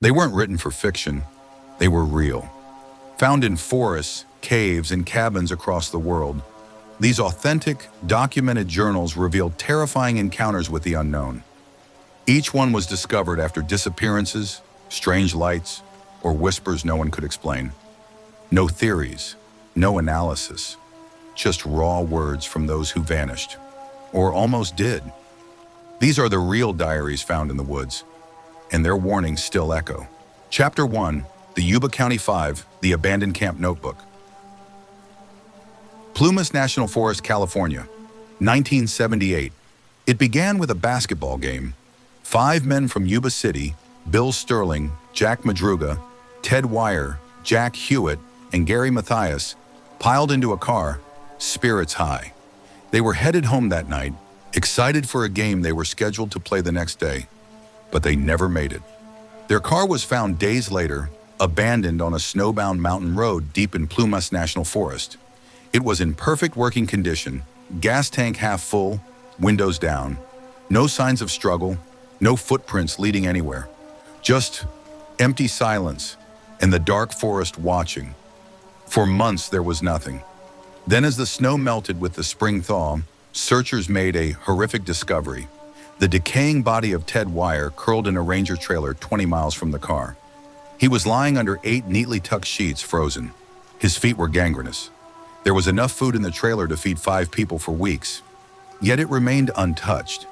They weren't written for fiction, they were real. Found in forests, caves, and cabins across the world, these authentic, documented journals revealed terrifying encounters with the unknown. Each one was discovered after disappearances, strange lights, or whispers no one could explain. No theories, no analysis, just raw words from those who vanished, or almost did. These are the real diaries found in the woods, and their warnings still echo. Chapter 1, the Yuba County 5, the Abandoned Camp Notebook. Plumas National Forest, California, 1978. It began with a basketball game. 5 men from Yuba City, Bill Sterling, Jack Madruga, Ted Wire, Jack Hewitt, and Gary Mathias, piled into a car, spirits high. They were headed home that night, excited for a game they were scheduled to play the next day, but they never made it. Their car was found days later, abandoned on a snowbound mountain road deep in Plumas National Forest. It was in perfect working condition, gas tank half full, windows down, no signs of struggle, no footprints leading anywhere. Just empty silence and the dark forest watching. For months there was nothing. Then as the snow melted with the spring thaw, searchers made a horrific discovery. The decaying body of Ted Wire curled in a ranger trailer 20 miles from the car. He was lying under 8 neatly tucked sheets, frozen. His feet were gangrenous. There was enough food in the trailer to feed 5 people for weeks, yet it remained untouched.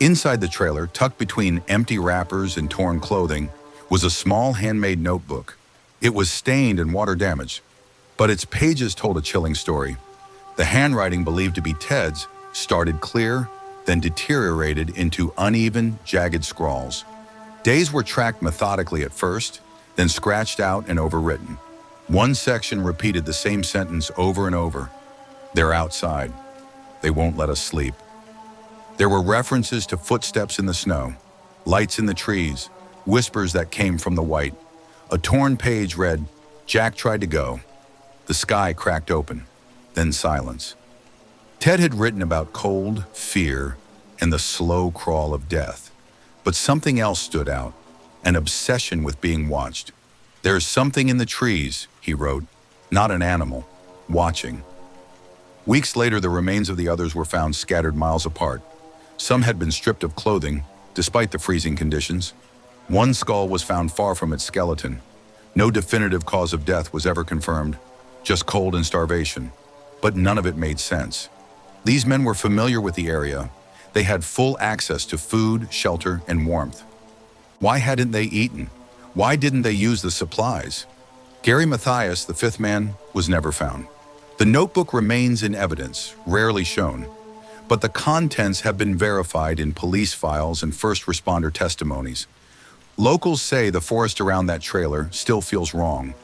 Inside the trailer, tucked between empty wrappers and torn clothing, was a small handmade notebook. It was stained and water damaged, but its pages told a chilling story. The handwriting, believed to be Ted's, started clear, then deteriorated into uneven, jagged scrawls. Days were tracked methodically at first, then scratched out and overwritten. One section repeated the same sentence over and over. "They're outside. They won't let us sleep." There were references to footsteps in the snow, lights in the trees, whispers that came from the white. A torn page read, "Jack tried to go." The sky cracked open, then silence. Ted had written about cold, fear, and the slow crawl of death. But something else stood out, an obsession with being watched. "There's something in the trees," he wrote, "not an animal, watching." Weeks later, the remains of the others were found scattered miles apart. Some had been stripped of clothing, despite the freezing conditions. One skull was found far from its skeleton. No definitive cause of death was ever confirmed, just cold and starvation. But none of it made sense. These men were familiar with the area. They had full access to food, shelter, and warmth. Why hadn't they eaten? Why didn't they use the supplies? Gary Mathias, the 5th man, was never found. The notebook remains in evidence, rarely shown, but the contents have been verified in police files and first responder testimonies. Locals say the forest around that trailer still feels wrong,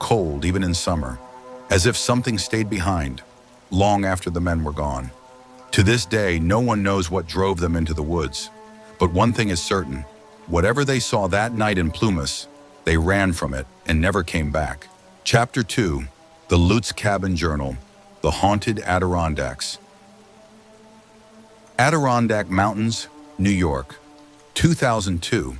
cold even in summer, as if something stayed behind, long after the men were gone. To this day, no one knows what drove them into the woods. But one thing is certain, whatever they saw that night in Plumas, they ran from it and never came back. Chapter 2, the Lutz Cabin Journal, the Haunted Adirondacks. Adirondack Mountains, New York, 2002.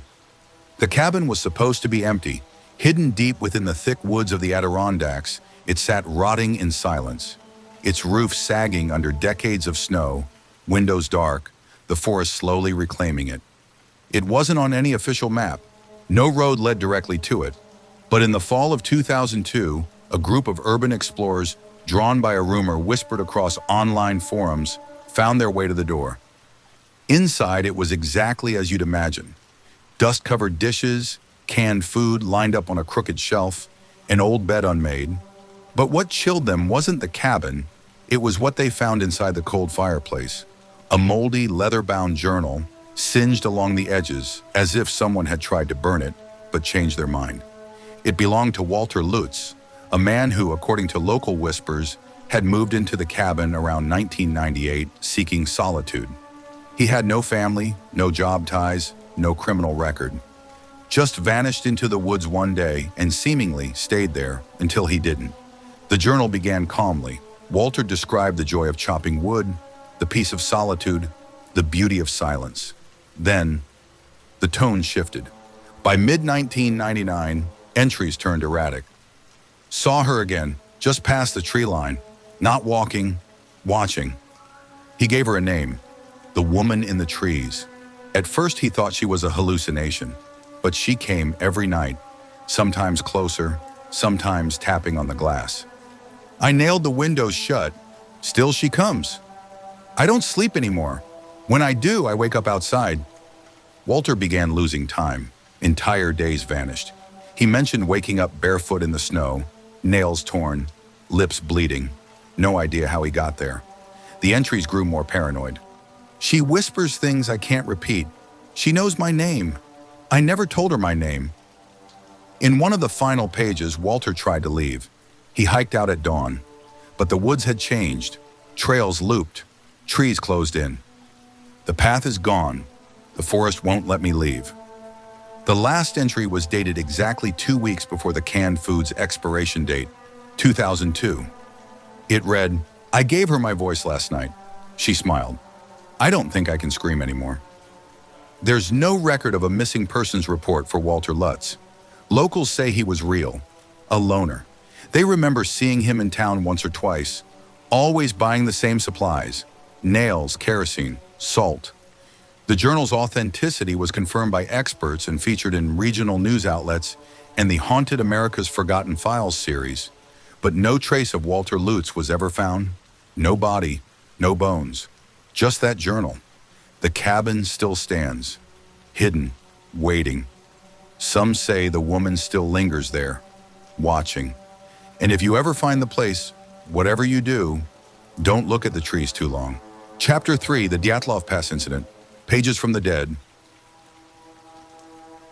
The cabin was supposed to be empty. Hidden deep within the thick woods of the Adirondacks, it sat rotting in silence. Its roof sagging under decades of snow, windows dark, the forest slowly reclaiming it. It wasn't on any official map. No road led directly to it. But in the fall of 2002, a group of urban explorers, drawn by a rumor whispered across online forums, found their way to the door. Inside, it was exactly as you'd imagine. Dust-covered dishes, canned food lined up on a crooked shelf, an old bed unmade. But what chilled them wasn't the cabin, it was what they found inside the cold fireplace. A moldy, leather-bound journal, singed along the edges, as if someone had tried to burn it, but changed their mind. It belonged to Walter Lutz, a man who, according to local whispers, had moved into the cabin around 1998, seeking solitude. He had no family, no job ties, no criminal record. Just vanished into the woods one day and seemingly stayed there until he didn't. The journal began calmly. Walter described the joy of chopping wood, the peace of solitude, the beauty of silence. Then, the tone shifted. By mid-1999, entries turned erratic. Saw her again, just past the tree line, not walking, watching. He gave her a name, the woman in the trees. At first he thought she was a hallucination, but she came every night, sometimes closer, sometimes tapping on the glass. I nailed the windows shut, still she comes. I don't sleep anymore. When I do, I wake up outside. Walter began losing time. Entire days vanished. He mentioned waking up barefoot in the snow, nails torn, lips bleeding. No idea how he got there. The entries grew more paranoid. She whispers things I can't repeat. She knows my name. I never told her my name. In one of the final pages, Walter tried to leave. He hiked out at dawn, but the woods had changed. Trails looped, trees closed in. The path is gone. The forest won't let me leave. The last entry was dated exactly 2 weeks before the canned food's expiration date, 2002. It read, I gave her my voice last night. She smiled. I don't think I can scream anymore. There's no record of a missing persons report for Walter Lutz. Locals say he was real, a loner. They remember seeing him in town once or twice, always buying the same supplies, nails, kerosene, salt. The journal's authenticity was confirmed by experts and featured in regional news outlets and the Haunted America's Forgotten Files series, but no trace of Walter Lutz was ever found. No body, no bones, just that journal. The cabin still stands, hidden, waiting. Some say the woman still lingers there, watching. And if you ever find the place, whatever you do, don't look at the trees too long. Chapter 3, the Dyatlov Pass Incident. Pages from the Dead.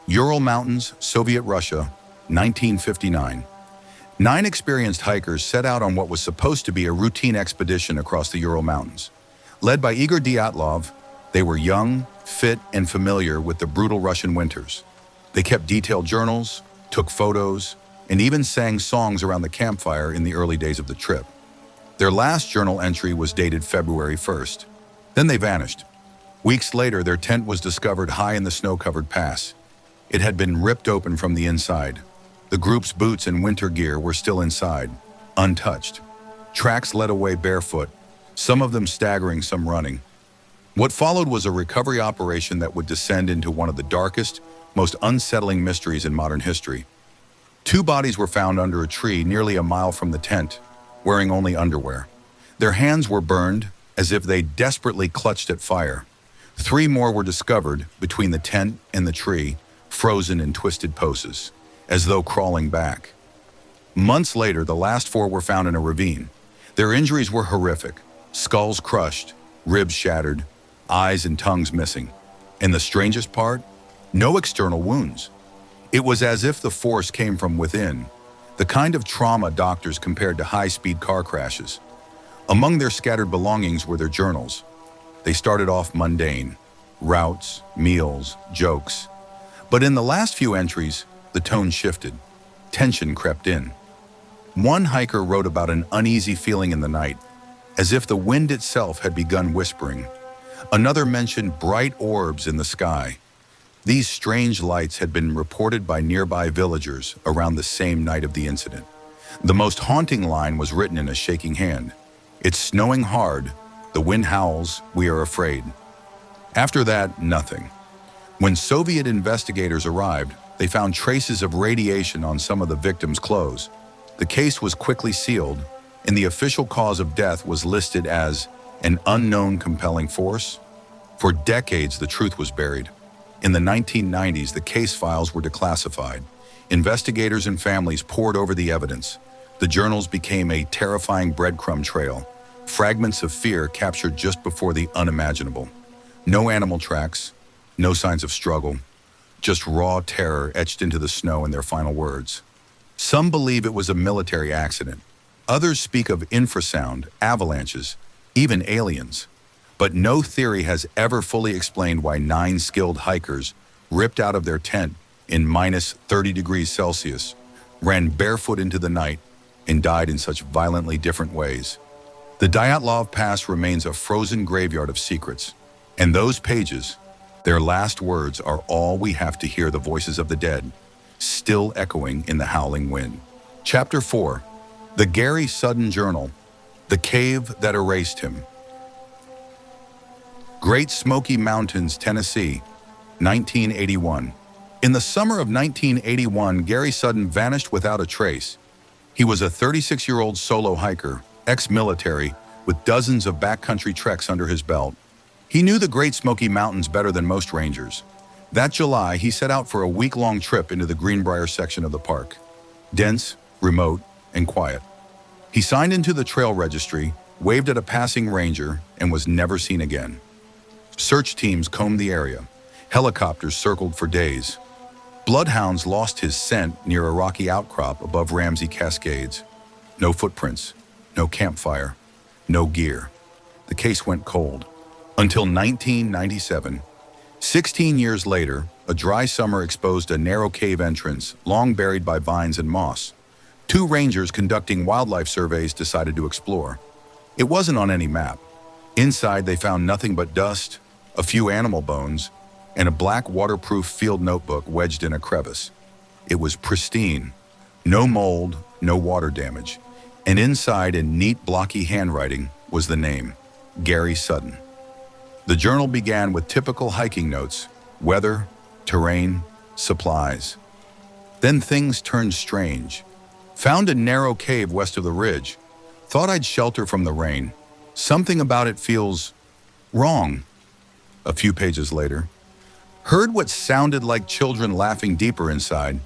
Ural Mountains, Soviet Russia, 1959. 9 experienced hikers set out on what was supposed to be a routine expedition across the Ural Mountains. Led by Igor Dyatlov, they were young, fit, and familiar with the brutal Russian winters. They kept detailed journals, took photos, and even sang songs around the campfire in the early days of the trip. Their last journal entry was dated February 1st. Then they vanished. Weeks later, their tent was discovered high in the snow-covered pass. It had been ripped open from the inside. The group's boots and winter gear were still inside, untouched. Tracks led away barefoot, some of them staggering, some running. What followed was a recovery operation that would descend into one of the darkest, most unsettling mysteries in modern history. 2 bodies were found under a tree nearly a mile from the tent, wearing only underwear. Their hands were burned, as if they desperately clutched at fire. 3 more were discovered between the tent and the tree, frozen in twisted poses, as though crawling back. Months later, the last 4 were found in a ravine. Their injuries were horrific: skulls crushed, ribs shattered, eyes and tongues missing. And the strangest part? No external wounds. It was as if the force came from within, the kind of trauma doctors compared to high-speed car crashes. Among their scattered belongings were their journals. They started off mundane: routes, meals, jokes. But in the last few entries, the tone shifted. Tension crept in. One hiker wrote about an uneasy feeling in the night, as if the wind itself had begun whispering. Another mentioned bright orbs in the sky. These strange lights had been reported by nearby villagers around the same night of the incident. The most haunting line was written in a shaking hand. It's snowing hard. The wind howls. We are afraid. After that, nothing. When Soviet investigators arrived, they found traces of radiation on some of the victims' clothes. The case was quickly sealed, and the official cause of death was listed as an unknown compelling force. For decades, the truth was buried. In the 1990s, the case files were declassified. Investigators and families pored over the evidence. The journals became a terrifying breadcrumb trail, fragments of fear captured just before the unimaginable. No animal tracks, no signs of struggle, just raw terror etched into the snow in their final words. Some believe it was a military accident. Others speak of infrasound, avalanches, even aliens. But no theory has ever fully explained why 9 skilled hikers, ripped out of their tent in minus 30 degrees Celsius, ran barefoot into the night and died in such violently different ways. The Dyatlov Pass remains a frozen graveyard of secrets, and those pages, Their last words are all we have to hear, the voices of the dead, still echoing in the howling wind. Chapter 4. The Gary Sudden Journal. The Cave That Erased Him. Great Smoky Mountains, Tennessee, 1981. In the summer of 1981, Gary Sudden vanished without a trace. He was a 36-year-old solo hiker, ex-military, with dozens of backcountry treks under his belt. He knew the Great Smoky Mountains better than most rangers. That July, he set out for a week-long trip into the Greenbrier section of the park. Dense, remote, and quiet. He signed into the trail registry, waved at a passing ranger, and was never seen again. Search teams combed the area. Helicopters circled for days. Bloodhounds lost his scent near a rocky outcrop above Ramsey Cascades. No footprints, no campfire, no gear. The case went cold. Until 1997. 16 years later, a dry summer exposed a narrow cave entrance, long buried by vines and moss. Two rangers conducting wildlife surveys decided to explore. It wasn't on any map. Inside, they found nothing but dust, a few animal bones, and a black waterproof field notebook wedged in a crevice. It was pristine. No mold, no water damage. And inside, in neat, blocky handwriting, was the name, Gary Sudden. The journal began with typical hiking notes: weather, terrain, supplies. Then things turned strange. Found a narrow cave west of the ridge. Thought I'd shelter from the rain. Something about it feels wrong. A few pages later, heard what sounded like children laughing deeper inside.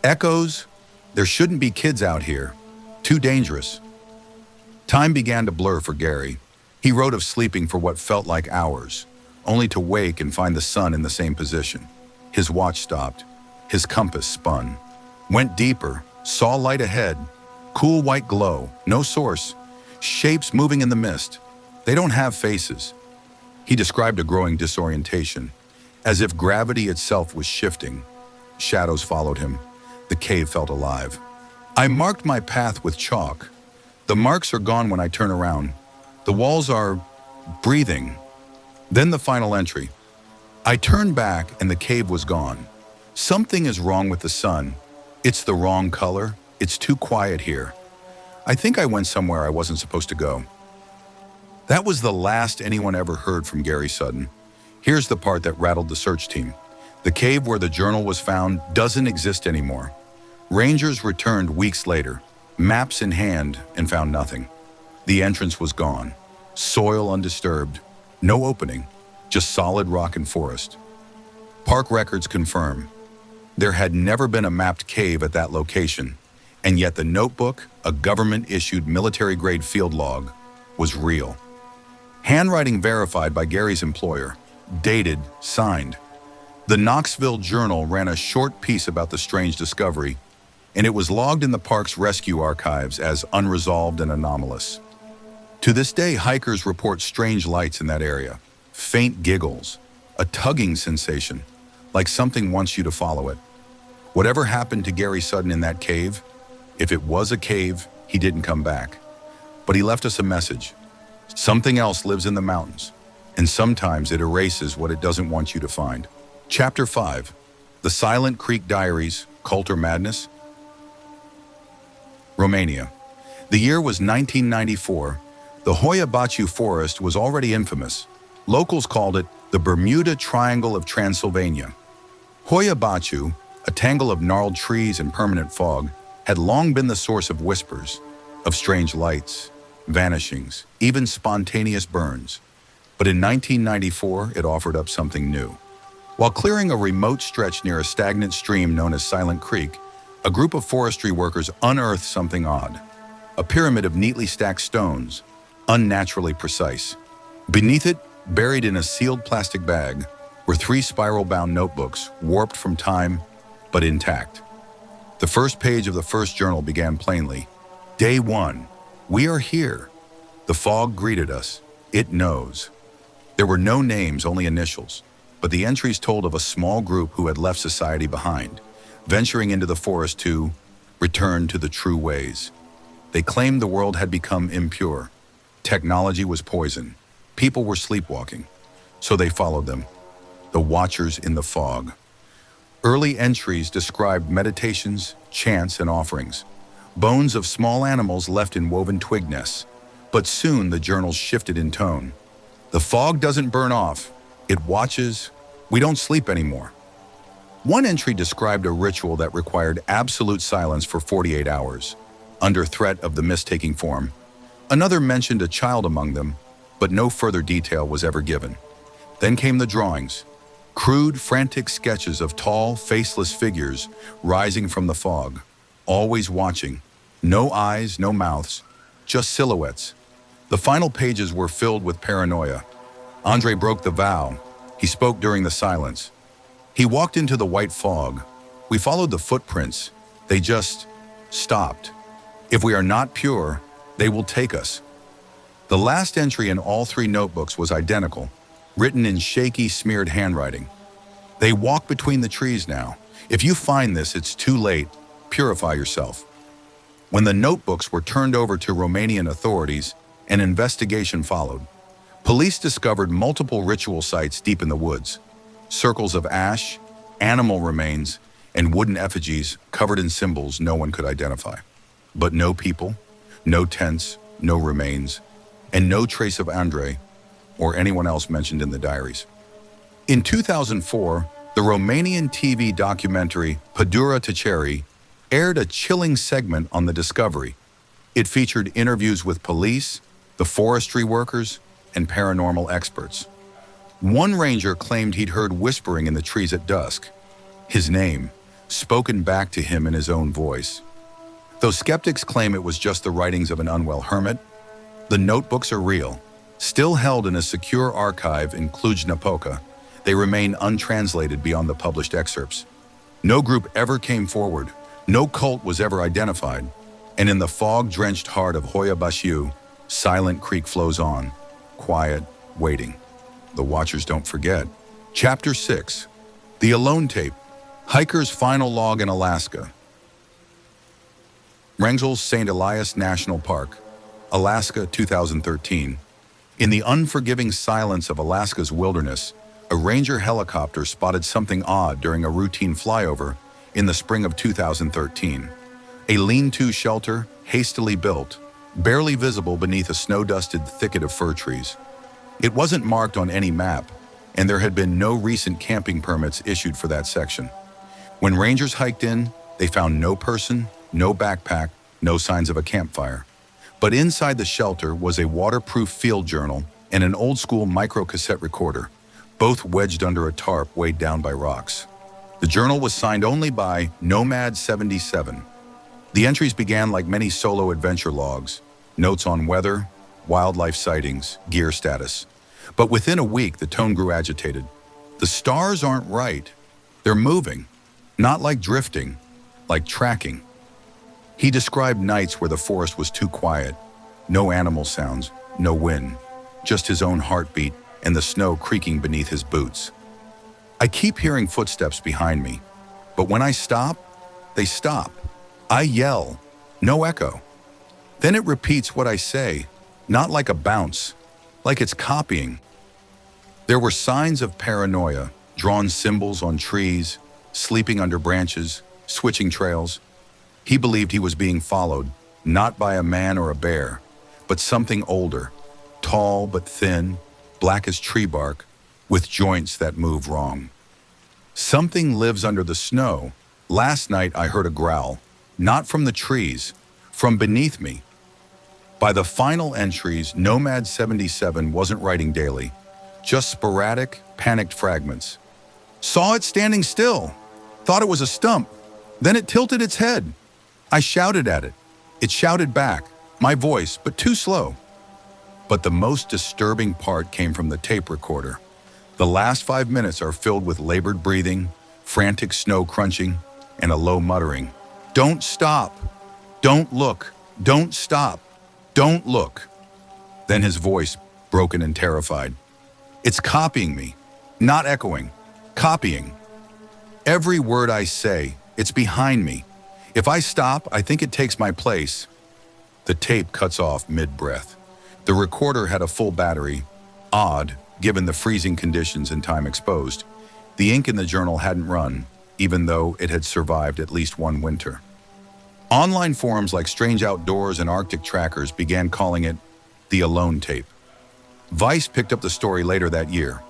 Echoes. There shouldn't be kids out here. Too dangerous. Time began to blur for Gary. He wrote of sleeping for what felt like hours, only to wake and find the sun in the same position. His watch stopped. His compass spun. Went deeper, saw light ahead. Cool white glow, no source. Shapes moving in the mist. They don't have faces. He described a growing disorientation, as if gravity itself was shifting. Shadows followed him. The cave felt alive. I marked my path with chalk. The marks are gone when I turn around. The walls are breathing. Then the final entry. I turned back and the cave was gone. Something is wrong with the sun. It's the wrong color. It's too quiet here. I think I went somewhere I wasn't supposed to go. That was the last anyone ever heard from Gary Sudden. Here's the part that rattled the search team. The cave where the journal was found doesn't exist anymore. Rangers returned weeks later, maps in hand, and found nothing. The entrance was gone. Soil undisturbed. No opening. Just solid rock and forest. Park records confirm there had never been a mapped cave at that location, and yet the notebook, a government-issued military-grade field log, was real. Handwriting verified by Gary's employer. Dated, signed. The Knoxville Journal ran a short piece about the strange discovery, and it was logged in the park's rescue archives as unresolved and anomalous. To this day, hikers report strange lights in that area, faint giggles, a tugging sensation, like something wants you to follow it. Whatever happened to Gary Sudden in that cave, if it was a cave, he didn't come back. But he left us a message. Something else lives in the mountains, and sometimes it erases what it doesn't want you to find. Chapter 5. The Silent Creek Diaries, Cult or Madness? Romania. The year was 1994. The Hoia Baciu forest was already infamous. Locals called it the Bermuda Triangle of Transylvania. Hoia Baciu, a tangle of gnarled trees and permanent fog, had long been the source of whispers, of strange lights, vanishings, even spontaneous burns. But in 1994, it offered up something new. While clearing a remote stretch near a stagnant stream known as Silent Creek, a group of forestry workers unearthed something odd. A pyramid of neatly stacked stones, unnaturally precise. Beneath it, buried in a sealed plastic bag, were 3 spiral-bound notebooks, warped from time, but intact. The first page of the first journal began plainly. Day 1. We are here. The fog greeted us. It knows. There were no names, only initials, but the entries told of a small group who had left society behind, venturing into the forest to return to the true ways. They claimed the world had become impure. Technology was poison. People were sleepwalking. So they followed them. The Watchers in the Fog. Early entries described meditations, chants, and offerings. Bones of small animals left in woven twig nests. But soon the journals shifted in tone. The fog doesn't burn off. It watches. We don't sleep anymore. One entry described a ritual that required absolute silence for 48 hours, under threat of the mist taking form. Another mentioned a child among them, but no further detail was ever given. Then came the drawings. Crude, frantic sketches of tall, faceless figures rising from the fog, always watching. No eyes, no mouths, just silhouettes. The final pages were filled with paranoia. Andrei broke the vow. He spoke during the silence. He walked into the white fog. We followed the footprints. They just stopped. If we are not pure, they will take us. The last entry in all three notebooks was identical, written in shaky, smeared handwriting. They walk between the trees now. If you find this, it's too late. Purify yourself. When the notebooks were turned over to Romanian authorities, an investigation followed. Police discovered multiple ritual sites deep in the woods. Circles of ash, animal remains, and wooden effigies covered in symbols no one could identify. But no people, no tents, no remains, and no trace of Andrei or anyone else mentioned in the diaries. In 2004, the Romanian TV documentary Pădurea Tăcerii aired a chilling segment on the discovery. It featured interviews with police, the forestry workers, and paranormal experts. One ranger claimed he'd heard whispering in the trees at dusk, his name spoken back to him in his own voice. Though skeptics claim it was just the writings of an unwell hermit, the notebooks are real. Still held in a secure archive in Cluj-Napoca, they remain untranslated beyond the published excerpts. No group ever came forward, no cult was ever identified, and in the fog-drenched heart of Hoia Bashiu, Silent Creek flows on, quiet, waiting. The Watchers don't forget. Chapter 6. The Alone Tape. Hiker's Final Log in Alaska. Wrangell's St. Elias National Park, Alaska, 2013. In the unforgiving silence of Alaska's wilderness, a ranger helicopter spotted something odd during a routine flyover in the spring of 2013. A lean-to shelter, hastily built, barely visible beneath a snow-dusted thicket of fir trees. It wasn't marked on any map, and there had been no recent camping permits issued for that section. When rangers hiked in, they found no person, no backpack, no signs of a campfire. But inside the shelter was a waterproof field journal and an old-school micro-cassette recorder, both wedged under a tarp weighed down by rocks. The journal was signed only by Nomad 77. The entries began like many solo adventure logs, notes on weather, wildlife sightings, gear status. But within a week, the tone grew agitated. The stars aren't right. They're moving, not like drifting, like tracking. He described nights where the forest was too quiet, no animal sounds, no wind, just his own heartbeat and the snow creaking beneath his boots. I keep hearing footsteps behind me, but when I stop, they stop. I yell, no echo. Then it repeats what I say, not like a bounce, like it's copying. There were signs of paranoia, drawn symbols on trees, sleeping under branches, switching trails. He believed he was being followed, not by a man or a bear, but something older, tall but thin, black as tree bark, with joints that move wrong. Something lives under the snow. Last night I heard a growl, not from the trees, from beneath me. By the final entries, Nomad 77 wasn't writing daily, just sporadic, panicked fragments. Saw it standing still, thought it was a stump, then it tilted its head. I shouted at it. It shouted back, my voice, but too slow. But the most disturbing part came from the tape recorder. The last 5 minutes are filled with labored breathing, frantic snow crunching, and a low muttering. Don't stop. Don't look. Don't stop. Don't look. Then his voice, broken and terrified. It's copying me, not echoing, copying. Every word I say, it's behind me. If I stop, I think it takes my place. The tape cuts off mid-breath. The recorder had a full battery, odd, given the freezing conditions and time exposed. The ink in the journal hadn't run, even though it had survived at least one winter. Online forums like Strange Outdoors and Arctic Trackers began calling it the Alone Tape. Vice picked up the story later that year.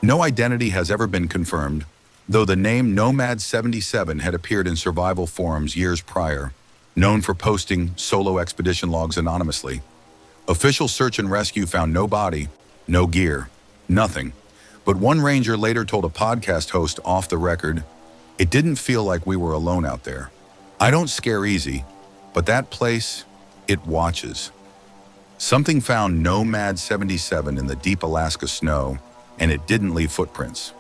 No identity has ever been confirmed, though the name Nomad77 had appeared in survival forums years prior, known for posting solo expedition logs anonymously. Official search and rescue found no body, no gear, nothing. But one ranger later told a podcast host off the record, "It didn't feel like we were alone out there. I don't scare easy, but that place, it watches." Something found Nomad 77 in the deep Alaska snow, and it didn't leave footprints.